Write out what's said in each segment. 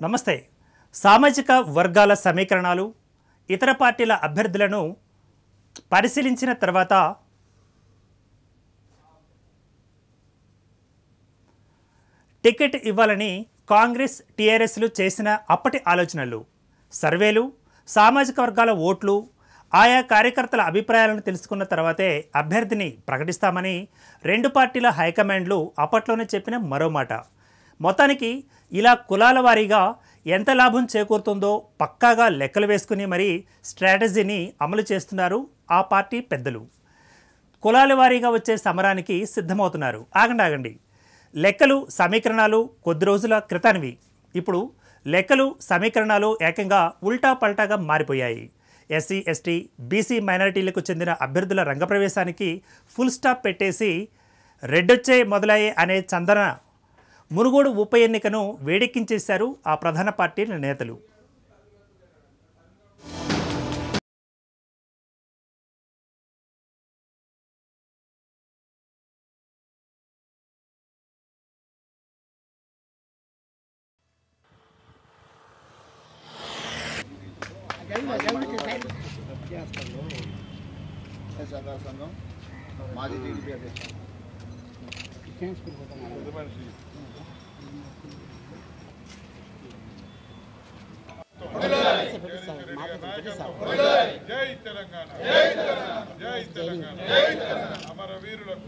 నమస్తే. సామాజిక వర్గాల సమీకరణాలు ఇతర పార్టీల అభ్యర్థులను పరిశీలించిన తర్వాత టికెట్ ఇవ్వాలని కాంగ్రెస్ టీఆర్ఎస్లు చేసిన అప్పటి ఆలోచనలు, సర్వేలు, సామాజిక వర్గాల ఓట్లు, ఆయా కార్యకర్తల అభిప్రాయాలను తెలుసుకున్న తర్వాతే అభ్యర్థిని ప్రకటిస్తామని రెండు పార్టీల హైకమాండ్లు అప్పట్లోనే చెప్పిన మరో మాట. మొత్తానికి ఇలా కులాల వారీగా ఎంత లాభం చేకూరుతుందో పక్కాగా లెక్కలు వేసుకుని మరీ స్ట్రాటజీని అమలు చేస్తున్నారు ఆ పార్టీ పెద్దలు. కులాల వారీగా వచ్చే సమరానికి సిద్ధమవుతున్నారు. ఆగండి, లెక్కలు సమీకరణాలు కొద్ది రోజుల క్రితానివి. ఇప్పుడు లెక్కలు సమీకరణాలు ఏకంగా ఉల్టా పల్టాగా మారిపోయాయి. ఎస్సీ ఎస్టీ బీసీ మైనారిటీలకు చెందిన అభ్యర్థుల రంగప్రవేశానికి ఫుల్ స్టాప్ పెట్టేసి రెడ్డొచ్చే మొదలయ్యే అనే చందన మునుగోడు ఉప ఎన్నికను వేడెక్కించేశారు ఆ ప్రధాన పార్టీల నేతలు. జై తెలంగాణ, జై తెలంగాణ, జై తెలంగాణ, జై తెలంగాణ. అమరవీరులకు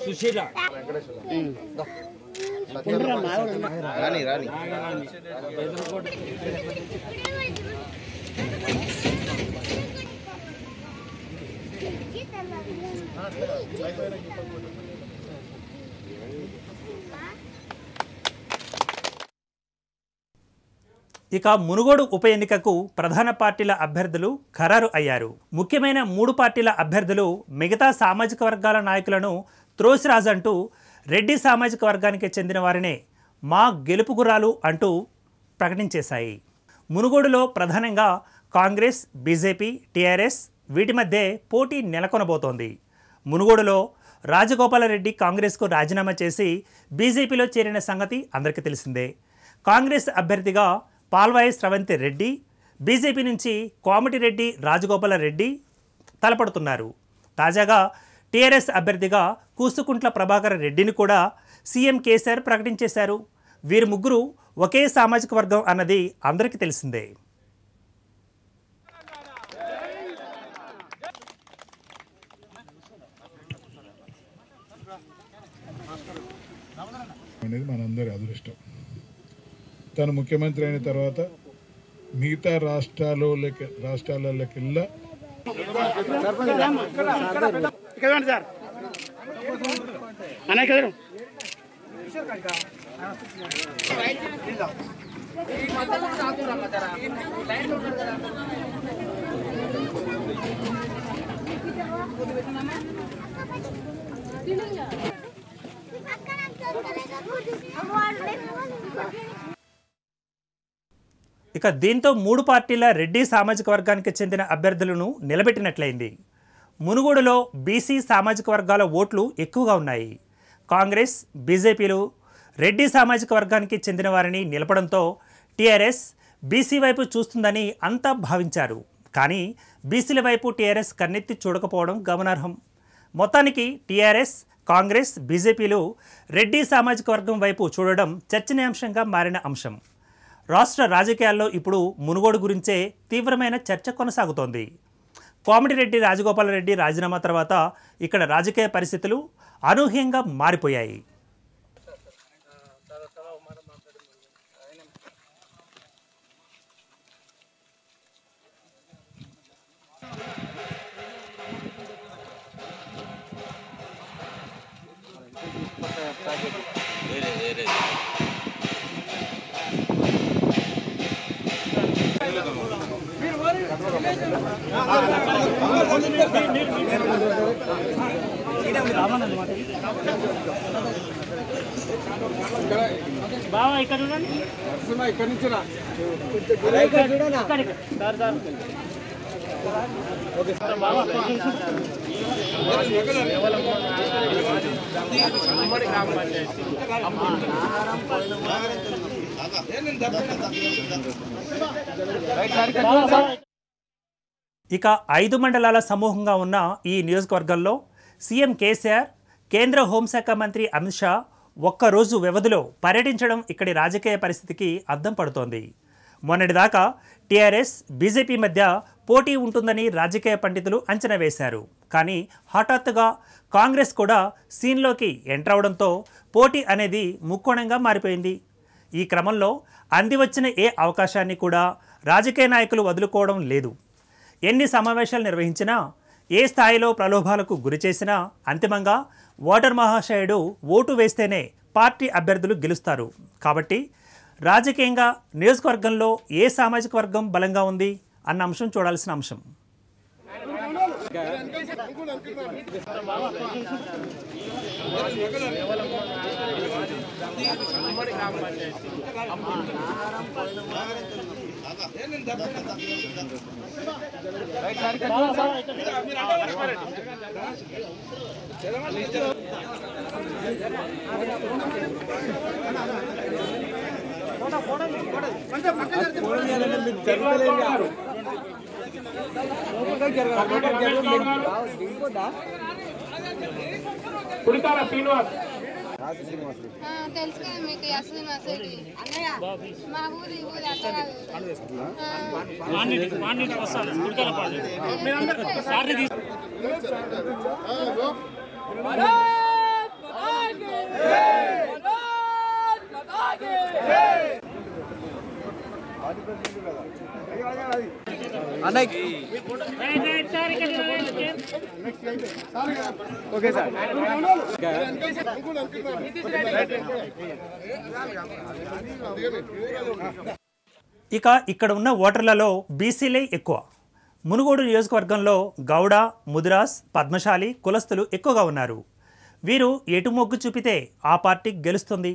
సుశీల ఇక మునుగోడు ఉప ఎన్నికకు ప్రధాన పార్టీల అభ్యర్థులు ఖరారు అయ్యారు. ముఖ్యమైన మూడు పార్టీల అభ్యర్థులు మిగతా సామాజిక వర్గాల నాయకులను త్రోసిరాజంటూ రెడ్డి సామాజిక వర్గానికి చెందిన వారినే మా గెలుపు గుర్రాలు అంటూ ప్రకటించేశాయి. మునుగోడులో ప్రధానంగా కాంగ్రెస్, బీజేపీ, టీఆర్ఎస్ వీటి మధ్య పోటీ నెలకొనబోతోంది. మునుగోడులో రాజగోపాలరెడ్డి కాంగ్రెస్కు రాజీనామా చేసి బీజేపీలో చేరిన సంగతి అందరికీ తెలిసిందే. కాంగ్రెస్ అభ్యర్థిగా పాల్వాయి స్రవంతి రెడ్డి, బీజేపీ నుంచి కోమటిరెడ్డి రాజగోపాలరెడ్డి తలపడుతున్నారు. తాజాగా టీఆర్ఎస్ అభ్యర్థిగా కూసుకుంట్ల ప్రభాకర్ రెడ్డిని కూడా సీఎం కేసీఆర్ ప్రకటించేశారు. వీరు ముగ్గురు ఒకే సామాజిక వర్గం అన్నది అందరికీ తెలిసిందే. అనేది మనందరి అదృష్టం. తను ముఖ్యమంత్రి అయిన తర్వాత మిగతా రాష్ట్రాలకెల్లా ఇక దీంతో మూడు పార్టీల రెడ్డి సామాజిక వర్గానికి చెందిన అభ్యర్థులను నిలబెట్టినట్లయింది. మునుగోడులో బీసీ సామాజిక వర్గాల ఓట్లు ఎక్కువగా ఉన్నాయి. కాంగ్రెస్, బీజేపీలు రెడ్డి సామాజిక వర్గానికి చెందిన వారిని నిలపడంతో టీఆర్ఎస్ బీసీ వైపు చూస్తుందని అంతా భావించారు. కానీ బీసీల వైపు టీఆర్ఎస్ కన్నెత్తి చూడకపోవడం గమనార్హం. మొత్తానికి టీఆర్ఎస్, కాంగ్రెస్, బీజేపీలు రెడ్డి సామాజిక వర్గం వైపు చూడడం చర్చనీయాంశంగా మారిన అంశం. రాష్ట్ర రాజకీయాల్లో ఇప్పుడు మునుగోడు గురించే తీవ్రమైన చర్చ కొనసాగుతోంది. కోమటిరెడ్డి రాజగోపాలరెడ్డి రాజీనామా తర్వాత ఇక్కడ రాజకీయ పరిస్థితులు అనూహ్యంగా మారిపోయాయి. బావా ఇక్కడ చూడండి, ఇక్కడ నుంచి రా. ఓకే సార్ బావా ఇక 5 మండలాల సమూహంగా ఉన్న ఈ నియోజకవర్గంలో సీఎం కేసీఆర్, కేంద్ర హోంశాఖ మంత్రి అమిత్ షా ఒక్కరోజు వ్యవధిలో పర్యటించడం ఇక్కడి రాజకీయ పరిస్థితికి అద్దం పడుతోంది. మొన్నటిదాకా టీఆర్ఎస్, బీజేపీ మధ్య పోటీ ఉంటుందని రాజకీయ పండితులు అంచనా వేశారు. కానీ హఠాత్తుగా కాంగ్రెస్ కూడా సీన్లోకి ఎంటర్ అవడంతో పోటీ అనేది ముక్కోణంగా మారిపోయింది. ఈ క్రమంలో అందివచ్చిన ఏ అవకాశాన్ని కూడా రాజకీయ నాయకులు వదులుకోవడం లేదు. ఎన్ని సమావేశాలు నిర్వహించినా, ఏ స్థాయిలో ప్రలోభాలకు గురిచేసినా అంతిమంగా ఓటర్ మహాశయుడు ఓటు వేస్తేనే పార్టీ అభ్యర్థులు గెలుస్తారు. కాబట్టి రాజకీయంగా నియోజకవర్గంలో ఏ సామాజిక వర్గం బలంగా ఉంది అన్న అంశం చూడాల్సిన అంశం. కుడికాల శ్రీనివాస్ తెలుసు కదా మీకు శ్రీనివాస్ మా ఊరి ఇక ఇక్కడ ఉన్న ఓటర్లలో బీసీలే ఎక్కువ. మునుగోడు నియోజకవర్గంలో గౌడ, ముదిరాస్, పద్మశాలి కులస్తులు ఎక్కువగా ఉన్నారు. వీరు ఎటు మొగ్గు చూపితే ఆ పార్టీ గెలుస్తుంది.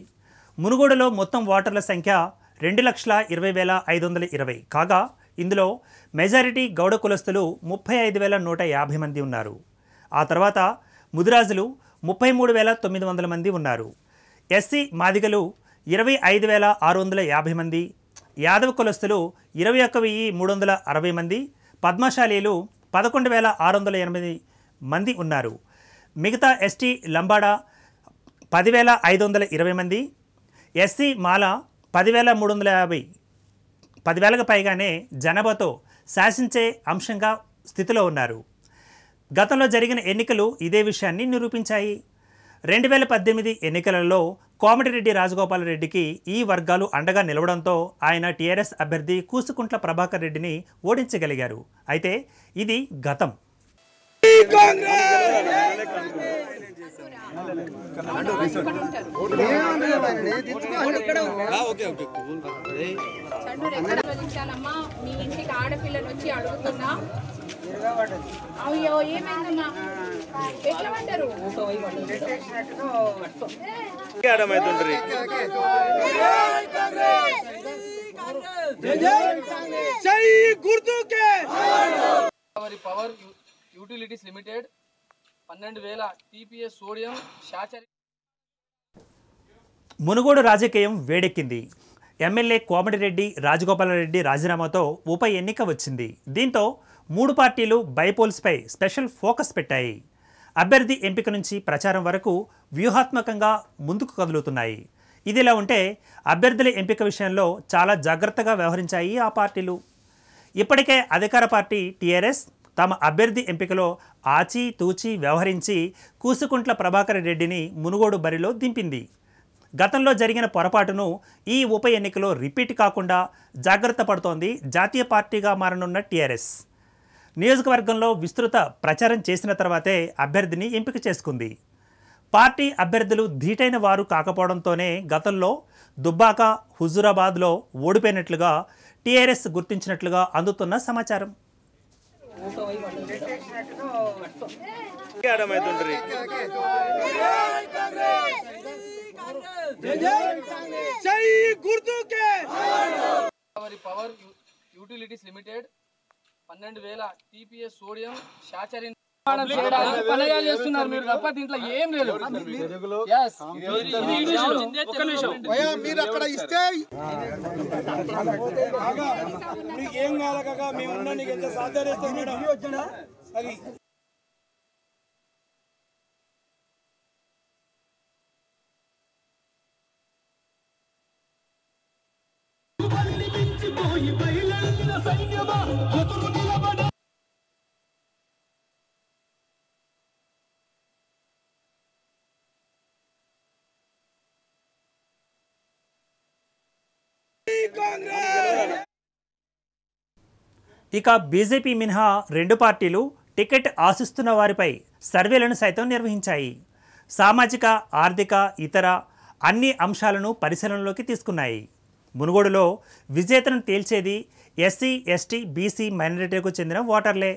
మునుగోడులో మొత్తం ఓటర్ల సంఖ్య 2,20,520 కాగా ఇందులో మెజారిటీ గౌడ కులస్తులు 35,150 మంది ఉన్నారు. ఆ తర్వాత ముదిరాజులు 33,900 మంది ఉన్నారు. ఎస్సీ మాదిగలు 25,650 మంది, యాదవ కులస్తులు 21,360 మంది, పద్మశాలీలు 11,680 మంది ఉన్నారు. మిగతా ఎస్టీ లంబాడా 10,520 మంది, ఎస్సీ మాల 10,350, 10,000కు పైగానే జనాభాతో శాసించే అంశంగా స్థితిలో ఉన్నారు. గతంలో జరిగిన ఎన్నికలు ఇదే విషయాన్ని నిరూపించాయి. 2018 ఎన్నికలలో కోమటిరెడ్డి రాజగోపాలరెడ్డికి ఈ వర్గాలు అండగా నిలవడంతో ఆయన టీఆర్ఎస్ అభ్యర్థి కూసుకుంట్ల ప్రభాకర్ రెడ్డిని ఓడించగలిగారు. అయితే ఇది గతం. మీ ఇంటికి ఆడపిల్లని వచ్చి అడుగుతున్నా, అయ్యో ఏమైందమ్మా ఎట్లా పడ్డారు? Power utilities limited 12,000 TPS sodium శాచరీ. మునుగోడు రాజకీయం వేడెక్కింది. ఎమ్మెల్యే కోమటిరెడ్డి రాజగోపాలరెడ్డి రాజీనామాతో ఉప ఎన్నిక వచ్చింది. దీంతో 3 పార్టీలు బైపోల్స్పై స్పెషల్ ఫోకస్ పెట్టాయి. అభ్యర్థి ఎంపిక నుంచి ప్రచారం వరకు వ్యూహాత్మకంగా ముందుకు కదులుతున్నాయి. ఇదిలా ఉంటే అభ్యర్థుల ఎంపిక విషయంలో చాలా జాగ్రత్తగా వ్యవహరించాయి ఆ పార్టీలు. ఇప్పటికే అధికార పార్టీ టీఆర్ఎస్ తమ అభ్యర్థి ఎంపికలో ఆచితూచి వ్యవహరించి కూసుకుంట్ల ప్రభాకర్ రెడ్డిని మునుగోడు బరిలో దింపింది. గతంలో జరిగిన పొరపాటును ఈ ఉప ఎన్నికలో రిపీట్ కాకుండా జాగ్రత్త పడుతోంది జాతీయ పార్టీగా మారనున్న టీఆర్ఎస్. నియోజకవర్గంలో విస్తృత ప్రచారం చేసిన తర్వాతే అభ్యర్థిని ఎంపిక చేసుకుంది. పార్టీ అభ్యర్థులు ధీటైన వారు కాకపోవడంతోనే గతంలో దుబ్బాక, హుజూరాబాద్లో ఓడిపోయినట్లుగా టీఆర్ఎస్ గుర్తించినట్లుగా అందుతున్న సమాచారం. Power utilities limited 12,000 TPS sodium శాచరీ. చేయడానికి పనయాలు చేస్తున్నారు మీరు తప్ప దీంట్లో ఏం లేదు. Yes. ఒక్క నిమిషం మీరు అక్కడ ఇస్తే ఏం కాలగా మేము ఉన్నా నీకు ఎంత సాధ్యం చేస్తాం మేడం. అది ఇక బీజేపీ మినహా రెండు పార్టీలు టికెట్ ఆశిస్తున్న వారిపై సర్వేలను సైతం నిర్వహించాయి. సామాజిక, ఆర్థిక, ఇతర అన్ని అంశాలను పరిశీలనలోకి తీసుకున్నాయి. మునుగోడులో విజేతను తేల్చేది ఎస్సీ, ఎస్టీ, బీసీ, మైనారిటీలకు చెందిన ఓటర్లే.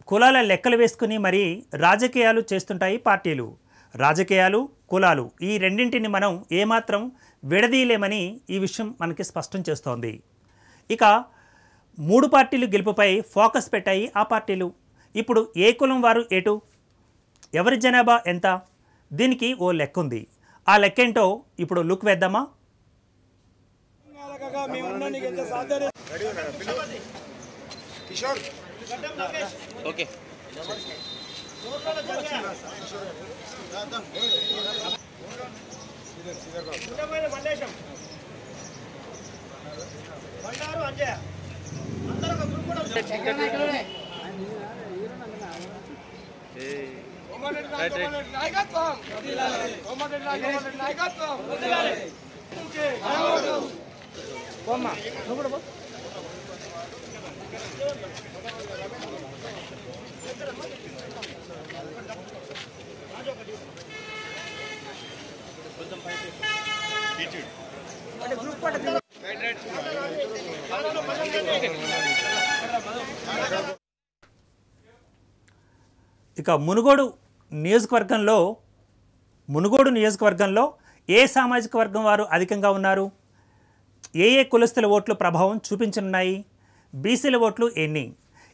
కులాల లెక్కలు వేసుకుని మరీ రాజకీయాలు చేస్తుంటాయి పార్టీలు. రాజకీయాలు, కులాలు ఈ రెండింటిని మనం ఏమాత్రం విడదీయలేమని ఈ విషయం మనకి స్పష్టం చేస్తోంది. ఇక 3 పార్టీలు గెలుపుపై ఫోకస్ పెట్టాయి ఆ పార్టీలు. ఇప్పుడు ఏ కులం వారు ఎటు, ఎవరి జనాభా ఎంత, దీనికి ఓ లెక్క ఉంది. ఆ లెక్కేంటో ఇప్పుడు లుక్ వేద్దామా? ఓకే ఇక మునుగోడు నియోజకవర్గంలో ఏ సామాజిక వర్గం వారు అధికంగా ఉన్నారు, ఏ కులస్తుల ఓట్లు ప్రభావం చూపించనున్నాయి, బీసీల ఓట్లు ఎన్ని,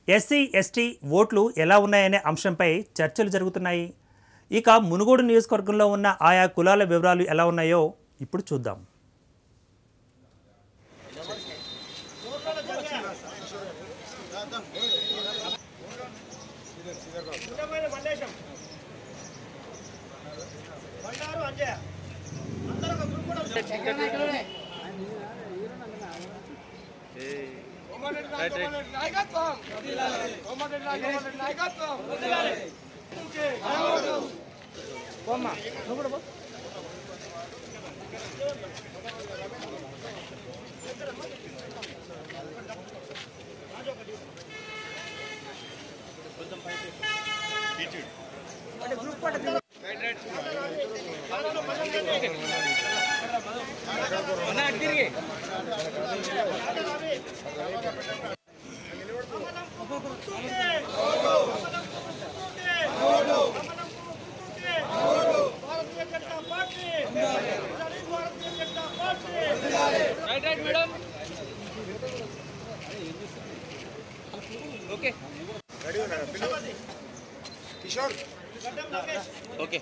ఎస్సీ, ఎస్టీ ఓట్లు ఎలా ఉన్నాయనే అంశంపై చర్చలు జరుగుతున్నాయి. ఇక మునుగోడు నియోజకవర్గంలో ఉన్న ఆయా కులాల వివరాలు ఎలా ఉన్నాయో ఇప్పుడు చూద్దాం. ఓకే ఓకే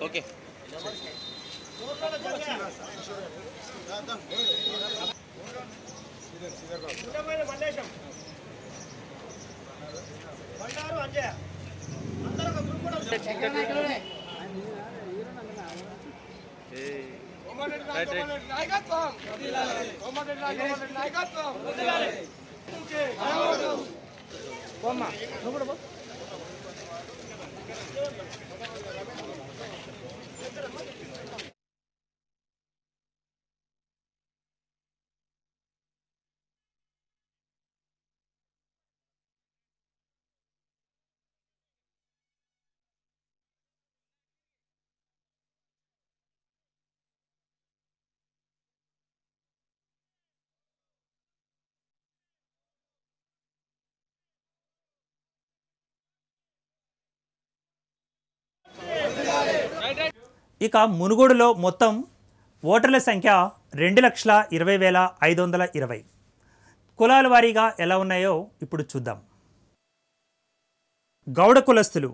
ఓకే ఇక మునుగోడులో మొత్తం ఓటర్ల సంఖ్య 2,20,520. కులాల వారీగా ఎలా ఉన్నాయో ఇప్పుడు చూద్దాం. గౌడ కులస్తులు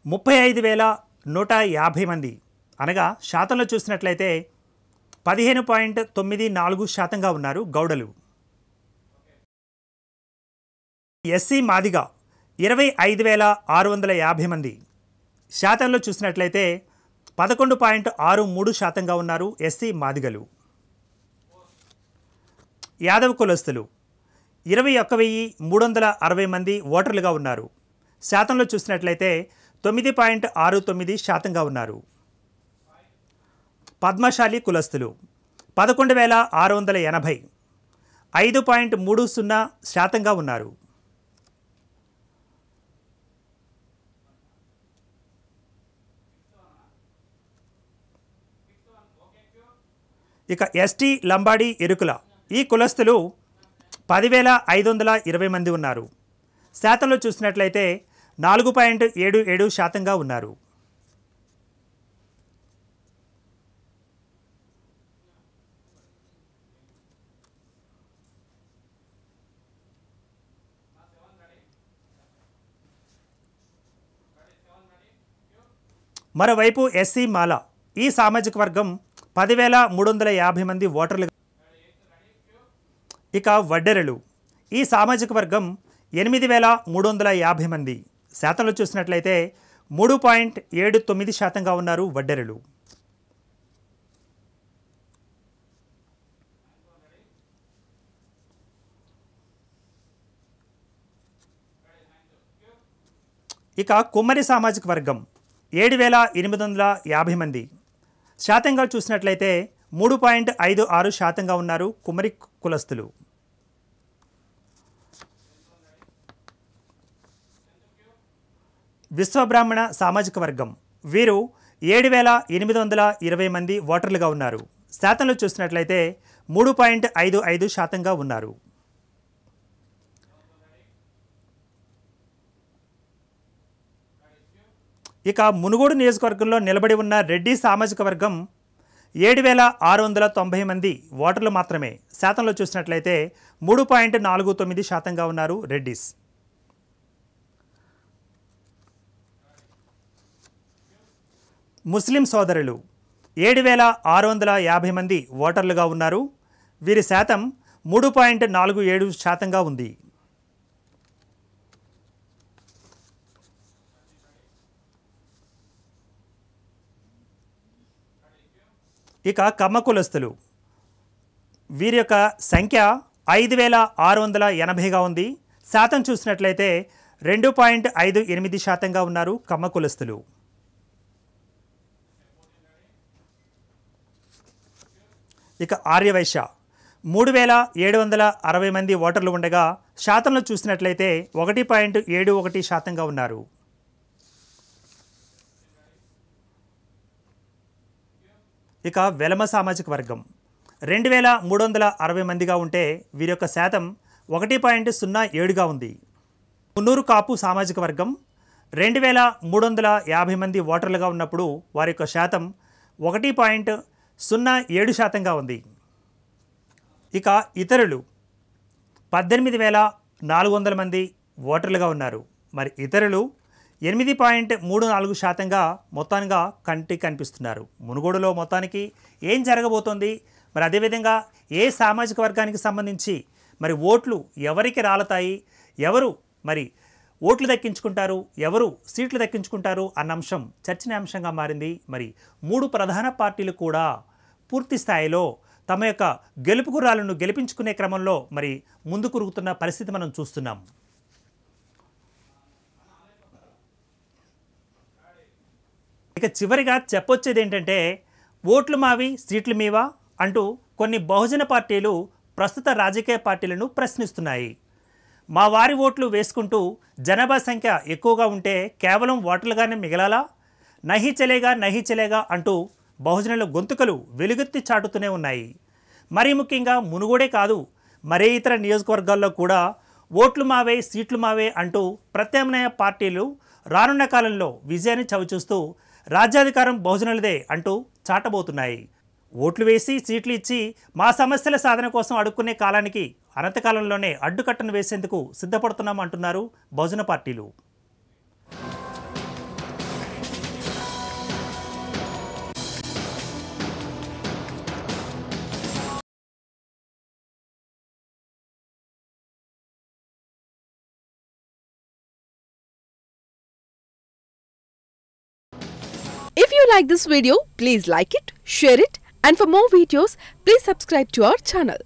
35,150 మంది, అనగా శాతంలో చూసినట్లయితే 15.94% ఉన్నారు గౌడలు. ఎస్సీ మాదిగ 25,650 మంది, శాతంలో చూసినట్లయితే 11.63% ఉన్నారు ఎస్సీ మాదిగలు. యాదవ కులస్తులు 21,360 మంది ఓటర్లుగా ఉన్నారు. శాతంలో చూసినట్లయితే 9.69% ఉన్నారు. పద్మశాలి కులస్తులు 11,680, 5.30% ఉన్నారు. ఇక ఎస్టీ లంబాడి ఎరుకుల ఈ కులస్తులు 10,520 మంది ఉన్నారు. శాతంలో చూసినట్లయితే 4.77% ఉన్నారు. మరోవైపు ఎస్సీ మాల ఈ సామాజిక వర్గం 10,350 మంది ఓటర్లు. ఇక వడ్డెరలు ఈ సామాజిక వర్గం 8,350 మంది. శాతంలో చూసినట్లయితే 3.79% ఉన్నారు వడ్డెరలు. ఇక కుమ్మరి సామాజిక వర్గం 7,850 మంది. శాతంగా చూసినట్లయితే 3.56% ఉన్నారు కుమ్మరి కులస్తులు. విశ్వబ్రాహ్మణ సామాజిక వర్గం వీరు 7,820 మంది ఓటర్లుగా ఉన్నారు. శాతంలో చూసినట్లయితే 3.55% ఉన్నారు. ఇక మునుగోడు నియోజకవర్గంలో నిలబడి ఉన్న రెడ్డి సామాజిక వర్గం 7,690 మంది ఓటర్లు మాత్రమే. శాతంలో చూసినట్లయితే 3.49% ఉన్నారు రెడ్డిస్. ముస్లిం సోదరులు 7,650 మంది ఓటర్లుగా ఉన్నారు. వీరి శాతం 3.47% ఉంది. ఇక కమ్మ కులస్తులు వీరి యొక్క సంఖ్య 5,680గా ఉంది. శాతం చూసినట్లయితే 2.58% ఉన్నారు కమ్మ కులస్తులు. ఇక ఆర్యవైశ్య 3,760 మంది ఓటర్లు ఉండగా శాతంలో చూసినట్లయితే 1.71% ఉన్నారు. ఇక వెలమ సామాజిక వర్గం 2,360 మందిగా ఉంటే వీరి యొక్క శాతం 1.07గా ఉంది. మున్నూరు కాపు సామాజిక వర్గం 2,350 మంది ఓటర్లుగా ఉన్నప్పుడు వారి యొక్క శాతం 1.07%గా ఉంది. ఇక ఇతరులు 18,400 మంది ఓటర్లుగా ఉన్నారు. మరి ఇతరులు 8.34% మొత్తంగా కంటికి కనిపిస్తున్నారు. మునుగోడులో మొత్తానికి ఏం జరగబోతోంది, మరి అదేవిధంగా ఏ సామాజిక వర్గానికి సంబంధించి మరి ఓట్లు ఎవరికి రాలతాయి, ఎవరు మరి ఓట్లు దక్కించుకుంటారు, ఎవరు సీట్లు దక్కించుకుంటారు అన్న అంశం చర్చనీయాంశంగా మారింది. మరి 3 ప్రధాన పార్టీలు కూడా పూర్తి స్థాయిలో తమ యొక్క గెలుపు గుర్రాలను గెలిపించుకునే క్రమంలో మరి ముందుకు ఉరుగుతున్న పరిస్థితి మనం చూస్తున్నాం. ఇక చివరిగా చెప్పొచ్చేది ఏంటంటే, ఓట్లు మావి సీట్లు మీవా అంటూ కొన్ని బహుజన పార్టీలు ప్రస్తుత రాజకీయ పార్టీలను ప్రశ్నిస్తున్నాయి. మా వారి ఓట్లు వేసుకుంటూ జనాభా సంఖ్య ఎక్కువగా ఉంటే కేవలం ఓటర్లుగానే మిగలాలా, నహీ చలేగా అంటూ బహుజనుల గొంతుకలు వెలుగెత్తి చాటుతూనే ఉన్నాయి. మరీ ముఖ్యంగా మునుగోడే కాదు, మరే ఇతర నియోజకవర్గాల్లో కూడా ఓట్లు మావే సీట్లు మావే అంటూ ప్రత్యామ్నాయ పార్టీలు రానున్న కాలంలో విజయాన్ని చవిచూస్తూ రాజ్యాధికారం బహుజనులదే అంటూ చాటబోతున్నాయి. ఓట్లు వేసి సీట్లు ఇచ్చి మా సమస్యల సాధన కోసం అడుక్కునే కాలానికి అనంతకాలంలోనే అడ్డుకట్టను వేసేందుకు సిద్ధపడుతున్నాం అంటున్నారు బహుజన పార్టీలు. If you like this video, please like it, share it, and for more videos, please subscribe to our channel.